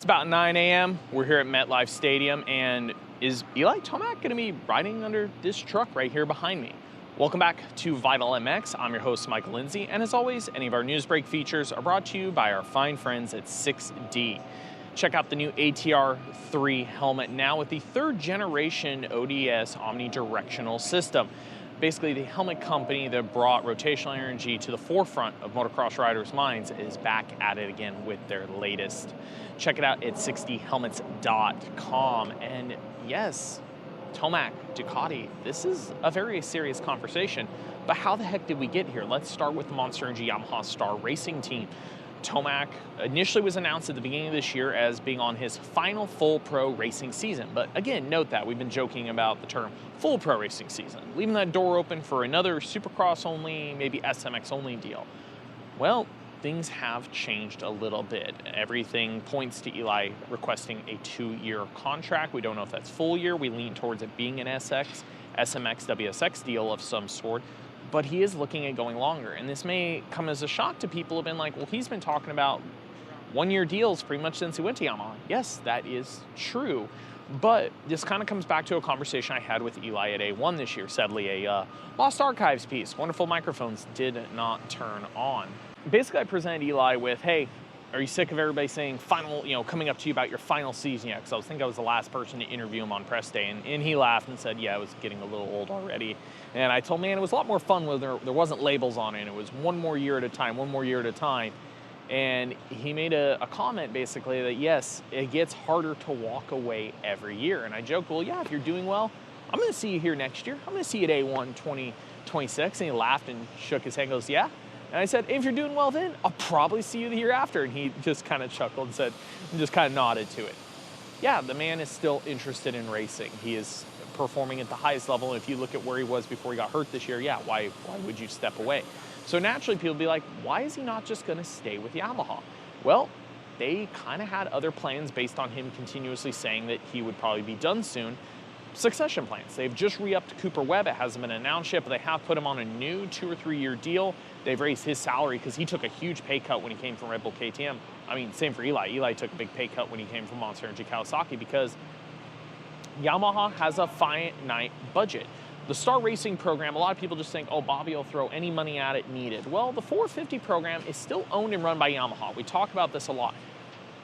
about 9 a.m. We're here at MetLife Stadium, and is Eli Tomac going to be riding under this truck right here behind me? Welcome back to Vital MX. I'm your host, Michael Lindsay, and as always, any of our news break features are brought to you by our fine friends at 6D. Check out the new ATR 3 helmet now with the third generation ODS omnidirectional system. Basically, the helmet company that brought rotational energy to the forefront of motocross riders' minds is back at it again with their latest. Check it out at 6dhelmets.com. And yes, Tomac, Ducati, this is a very serious conversation. But how the heck did we get here? Let's start with the Monster Energy Yamaha Star Racing team. Tomac initially was announced at the beginning of this year as being on his final full pro racing season. But again, note that we've been joking about the term full pro racing season, leaving that door open for another Supercross only, maybe SMX only deal. Well, things have changed a little bit. Everything points to Eli requesting a 2-year contract. We don't know if that's full year. We lean towards it being an SMX, WSX deal of some sort. But he is looking at going longer. And this may come as a shock to people who have been like, well, he's been talking about 1-year deals pretty much since he went to Yamaha. Yes, that is true. But this kind of comes back to a conversation I had with Eli at A1 this year. Sadly, a Lost Archives piece. Wonderful microphones did not turn on. Basically, I presented Eli with, hey, are you sick of everybody saying final, coming up to you about your final season yet? Because I think I was the last person to interview him on press day. And he laughed and said, yeah, I was getting a little old already. And I told him, man, it was a lot more fun when there wasn't labels on it. It was one more year at a time. And he made a comment basically that, yes, it gets harder to walk away every year. And I joked, well, yeah, if you're doing well, I'm going to see you here next year. I'm going to see you at A1 2026. And he laughed and shook his head and goes, yeah. And I said, if you're doing well then, I'll probably see you the year after. And he just kind of chuckled and said, and just kind of nodded to it. Yeah, the man is still interested in racing. He is performing at the highest level. And if you look at where he was before he got hurt this year, yeah, why would you step away? So naturally, people be like, why is he not just going to stay with Yamaha? Well, they kind of had other plans based on him continuously saying that he would probably be done soon. Succession plans. They've just re-upped Cooper Webb. It hasn't been announced yet, but they have put him on a new 2 or 3 year deal. They've raised his salary because he took a huge pay cut when he came from Red Bull KTM. I mean, same for Eli. Eli took a big pay cut when he came from Monster Energy Kawasaki because Yamaha has a finite budget. The Star Racing program, a lot of people just think, oh, Bobby will throw any money at it needed. Well, the 450 program is still owned and run by Yamaha. We talk about this a lot.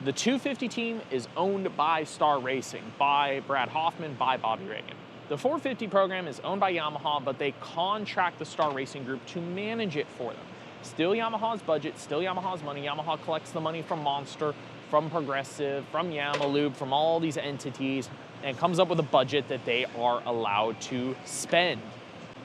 The 250 team is owned by Star Racing, by Brad Hoffman, by Bobby Reagan. The 450 program is owned by Yamaha, but they contract the Star Racing Group to manage it for them. Still Yamaha's budget, still Yamaha's money. Yamaha collects the money from Monster, from Progressive, from Yamalube, from all these entities, and comes up with a budget that they are allowed to spend.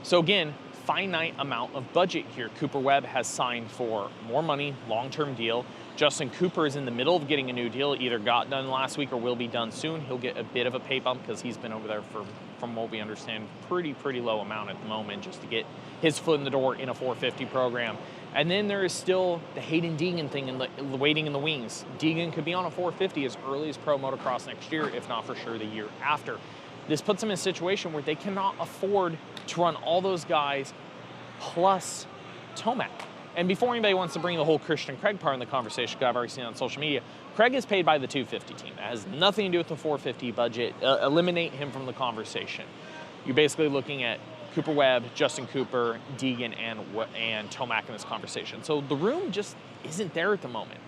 So again, finite amount of budget here. Cooper Webb has signed for more money, long-term deal. Justin Cooper is in the middle of getting a new deal, either got done last week or will be done soon. He'll get a bit of a pay bump because he's been over there for, from what we understand, pretty low amount at the moment just to get his foot in the door in a 450 program. And then there is still the Hayden Deegan thing and the waiting in the wings. Deegan could be on a 450 as early as pro motocross next year, if not for sure the year after. This puts them in a situation where they cannot afford to run all those guys plus Tomac. And before anybody wants to bring the whole Christian Craig part in the conversation, because I've already seen it on social media, Craig is paid by the 250 team. That has nothing to do with the 450 budget. Eliminate him from the conversation. You're basically looking at Cooper Webb, Justin Cooper, Deegan, and Tomac in this conversation. So the room just isn't there at the moment.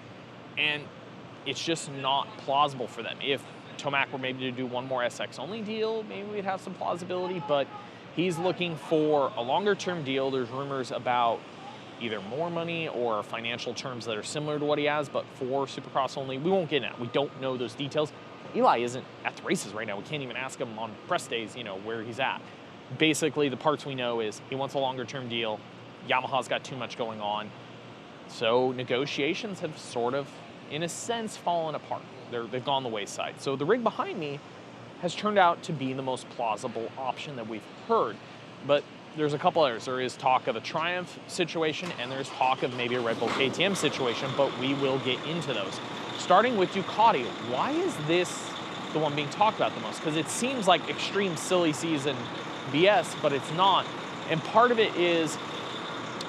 And it's just not plausible for them. If Tomac were maybe to do one more SX-only deal, maybe we'd have some plausibility, but he's looking for a longer-term deal. There's rumors about either more money or financial terms that are similar to what he has, but for Supercross only, we won't get into that. We don't know those details. Eli isn't at the races right now. We can't even ask him on press days, where he's at. Basically, the parts we know is he wants a longer-term deal. Yamaha's got too much going on. So negotiations have sort of, in a sense, fallen apart. They've gone the wayside. So the rig behind me has turned out to be the most plausible option that we've heard. But there's a couple others. There is talk of a Triumph situation, and there's talk of maybe a Red Bull KTM situation, but we will get into those. Starting with Ducati, why is this the one being talked about the most? Because it seems like extreme silly season BS, but it's not. And part of it is,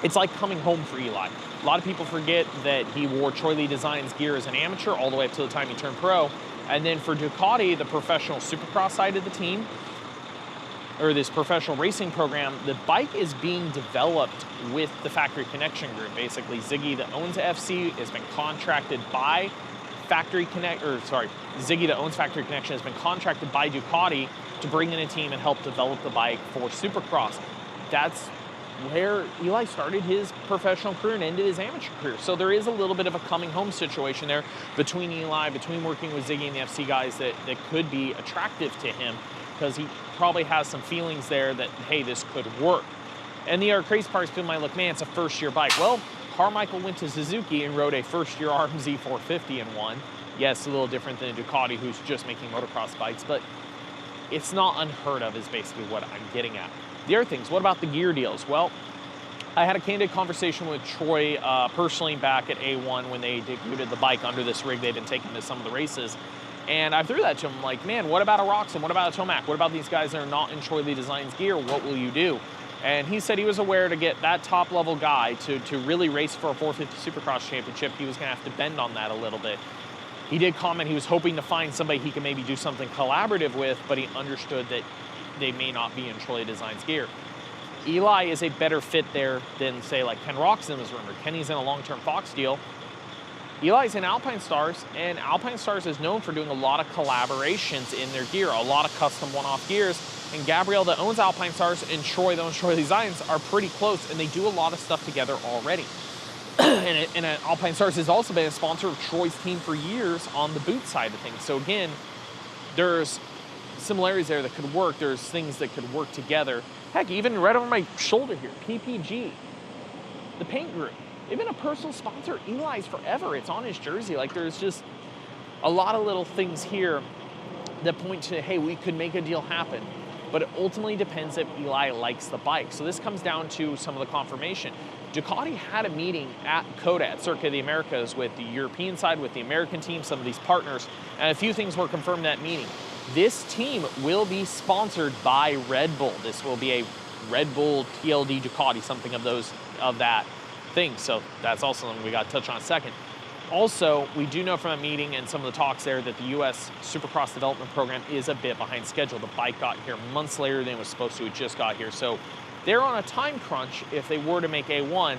it's like coming home for Eli. A lot of people forget that he wore Troy Lee Designs gear as an amateur all the way up to the time he turned pro. And then for Ducati, the professional supercross side of the team, or this professional racing program, the bike is being developed with the Factory Connection group. Basically, Ziggy that owns FC has been contracted by Ziggy that owns Factory Connection has been contracted by Ducati to bring in a team and help develop the bike for Supercross. That's where Eli started his professional career and ended his amateur career. So there is a little bit of a coming home situation there between Eli, between working with Ziggy and the FC guys that could be attractive to him, because he probably has some feelings there that, hey, this could work. And the other crazy part is people might look, man, it's a first-year bike. Well, Carmichael went to Suzuki and rode a first-year RMZ 450 and won. Yes, a little different than Ducati, who's just making motocross bikes, but it's not unheard of is basically what I'm getting at. The other things, what about the gear deals? Well, I had a candid conversation with Troy personally back at A1 when they debuted the bike under this rig they've been taking to some of the races. And I threw that to him, like, man, what about a Roxon? What about a Tomac? What about these guys that are not in Troy Lee Designs gear? What will you do? And he said he was aware to get that top-level guy to really race for a 450 Supercross championship, he was going to have to bend on that a little bit. He did comment he was hoping to find somebody he could maybe do something collaborative with, but he understood that they may not be in Troy Lee Designs gear. Eli is a better fit there than, say, like Ken Roxon was rumored. Kenny's in a long-term Fox deal. Eli's in Alpine Stars, and Alpine Stars is known for doing a lot of collaborations in their gear, a lot of custom one-off gears. And Gabrielle, that owns Alpine Stars, and Troy, that owns Troy Designs, are pretty close, and they do a lot of stuff together already. and Alpine Stars has also been a sponsor of Troy's team for years on the boot side of things. So again, there's similarities there that could work. There's things that could work together. Heck, even right over my shoulder here, PPG, the paint group. They've been a personal sponsor of Eli's forever. It's on his jersey. Like, there's just a lot of little things here that point to, hey, we could make a deal happen. But it ultimately depends if Eli likes the bike. So this comes down to some of the confirmation. Ducati had a meeting at COTA, at Circuit of the Americas, with the European side, with the American team, some of these partners, and a few things were confirmed in that meeting. This team will be sponsored by Red Bull. This will be a Red Bull TLD Ducati, something of that thing. So that's also something we got to touch on in a second. Also, we do know from a meeting and some of the talks there that the U.S. Supercross development program is a bit behind schedule. The bike got here months later than it was supposed to. It just got here. So they're on a time crunch if they were to make A1,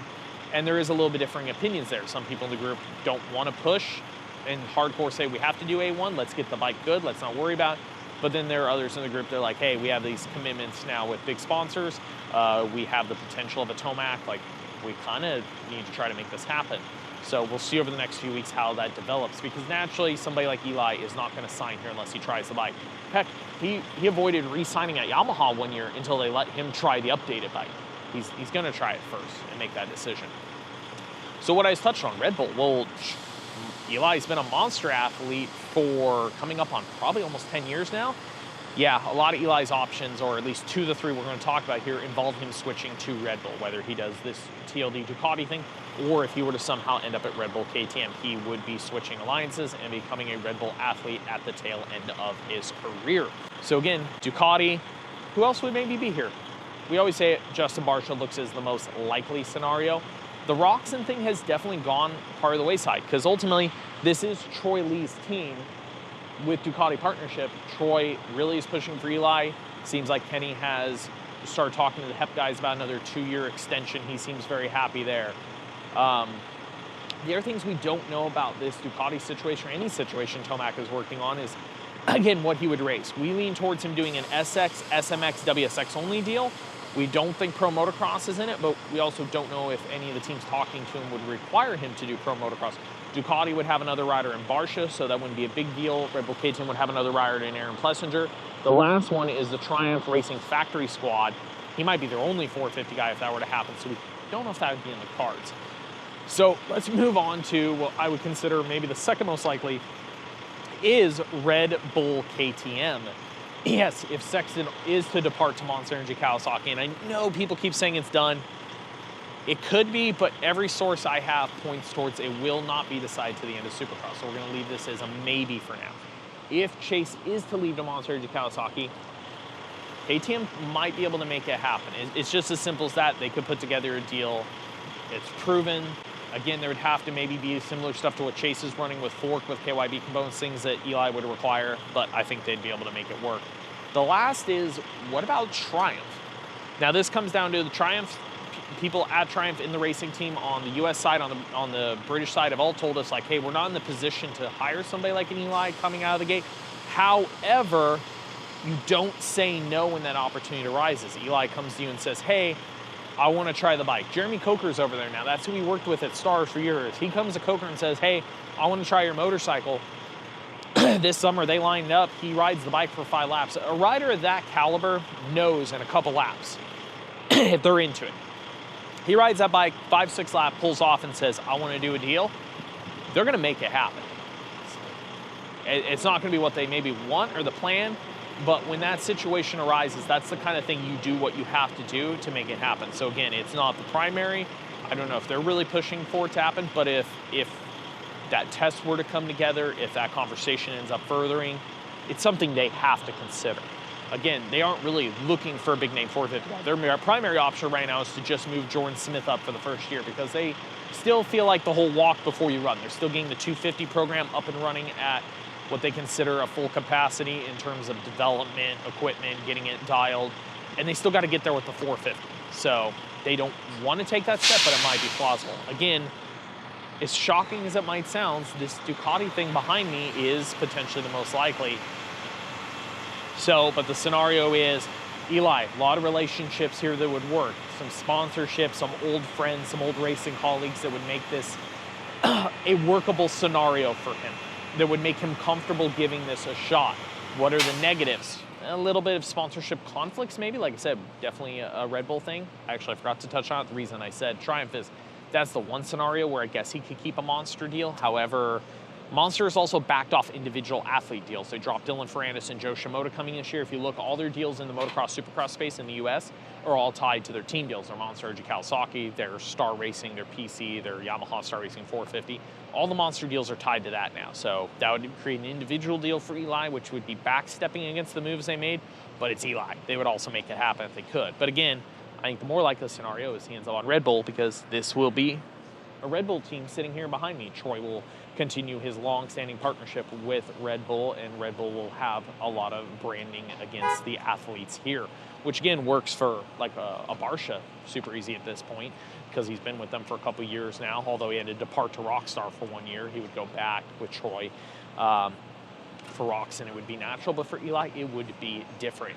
and there is a little bit differing opinions there. Some people in the group don't want to push and hardcore say we have to do A1, let's get the bike good, let's not worry about it. But then there are others in the group, they're like, hey, we have these commitments now with big sponsors. We have the potential of a Tomac. Like, we kind of need to try to make this happen. So we'll see over the next few weeks how that develops, because naturally somebody like Eli is not going to sign here unless he tries the bike. Heck, he avoided re-signing at Yamaha one year until they let him try the updated bike. He's going to try it first and make that decision. So what I just touched on, Red Bull. Well, Eli's been a monster athlete for coming up on probably almost 10 years now. Yeah, a lot of Eli's options, or at least 2 of the 3 we're going to talk about here, involve him switching to Red Bull, whether he does this TLD Ducati thing, or if he were to somehow end up at Red Bull KTM, he would be switching alliances and becoming a Red Bull athlete at the tail end of his career. So again, Ducati, who else would maybe be here? We always say it, Justin Barcia looks as the most likely scenario. The Roxon thing has definitely gone part of the wayside, because ultimately this is Troy Lee's team with Ducati partnership. Troy really is pushing for Eli. Seems like Kenny has started talking to the HEP guys about another 2-year extension. He seems very happy there. The other things we don't know about this Ducati situation, or any situation Tomac is working on, is, again, what he would race. We lean towards him doing an SX, SMX, WSX only deal. We don't think Pro Motocross is in it, but we also don't know if any of the teams talking to him would require him to do Pro Motocross. Ducati would have another rider in Barcia, so that wouldn't be a big deal. Red Bull KTM would have another rider in Aaron Plessinger. The last one is the Triumph Racing Factory Squad. He might be their only 450 guy if that were to happen, so we don't know if that would be in the cards. So let's move on to what I would consider maybe the second most likely is Red Bull KTM. Yes, if Sexton is to depart to Monster Energy Kawasaki, and I know people keep saying it's done, it could be, but every source I have points towards it will not be decided to the end of Supercross, so we're going to leave this as a maybe for now. If Chase is to leave to Monster Energy Kawasaki, KTM might be able to make it happen. It's just as simple as that. They could put together a deal. It's proven Again, there would have to maybe be similar stuff to what Chase is running with fork, with KYB components, things that Eli would require, but I think they'd be able to make it work. The last is, what about Triumph? Now this comes down to the Triumph. People at Triumph in the racing team on the US side, on the British side, have all told us, like, hey, we're not in the position to hire somebody like an Eli coming out of the gate. However, you don't say no when that opportunity arises. Eli comes to you and says, hey, I want to try the bike. Jeremy Coker's over there now. That's who he worked with at Stars for years. He comes to Coker and says, hey, I want to try your motorcycle. This summer, they lined up. He rides the bike for 5 laps. A rider of that caliber knows in a couple laps if they're into it. He rides that bike, 5-6 lap, pulls off and says, I want to do a deal. They're going to make it happen. It's not going to be what they maybe want or the plan, but when that situation arises, that's the kind of thing you do what you have to do to make it happen. So again, it's not the primary. I don't know if they're really pushing for it to happen, but if that test were to come together, if that conversation ends up furthering, it's something they have to consider. Again, they aren't really looking for a big name 450 guy. Their primary option right now is to just move Jordan Smith up for the first year, because they still feel like the whole walk before you run. They're still getting the 250 program up and running at what they consider a full capacity in terms of development, equipment, getting it dialed, and they still got to get there with the 450. So they don't want to take that step, but it might be plausible. Again, as shocking as it might sound, this Ducati thing behind me is potentially the most likely. So, but the scenario is, Eli, a lot of relationships here that would work. Some sponsorship, some old friends, some old racing colleagues that would make this a workable scenario for him, that would make him comfortable giving this a shot. What are the negatives? A little bit of sponsorship conflicts, maybe. Like I said, definitely a Red Bull thing. Actually, I forgot to touch on it. The reason I said Triumph is that's the one scenario where I guess he could keep a Monster deal. However, Monster has also backed off individual athlete deals. They dropped Dylan Ferrandis and Joe Shimoda coming this year. If you look, all their deals in the motocross, supercross space in the US are all tied to their team deals. Their Monster, Kawasaki, their Star Racing, their PC, their Yamaha Star Racing 450. All the Monster deals are tied to that now. So that would create an individual deal for Eli, which would be backstepping against the moves they made, but it's Eli. They would also make it happen if they could. But again, I think the more likely scenario is he ends up on Red Bull, because this will be a Red Bull team sitting here behind me. Troy will continue his long-standing partnership with Red Bull, and Red Bull will have a lot of branding against the athletes here, which again works for like a Barsha super easy at this point, because he's been with them for a couple years now. Although he had to depart to Rockstar for 1 year, he would go back with Troy for Rocks, and it would be natural. But for Eli, it would be different.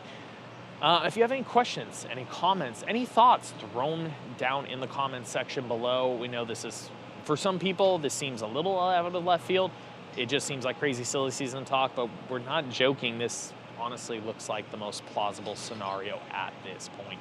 If you have any questions, any comments, any thoughts, throw them down in the comments section below. We know this is, for some people, this seems a little out of left field. It just seems like crazy, silly season talk, but we're not joking. This honestly looks like the most plausible scenario at this point.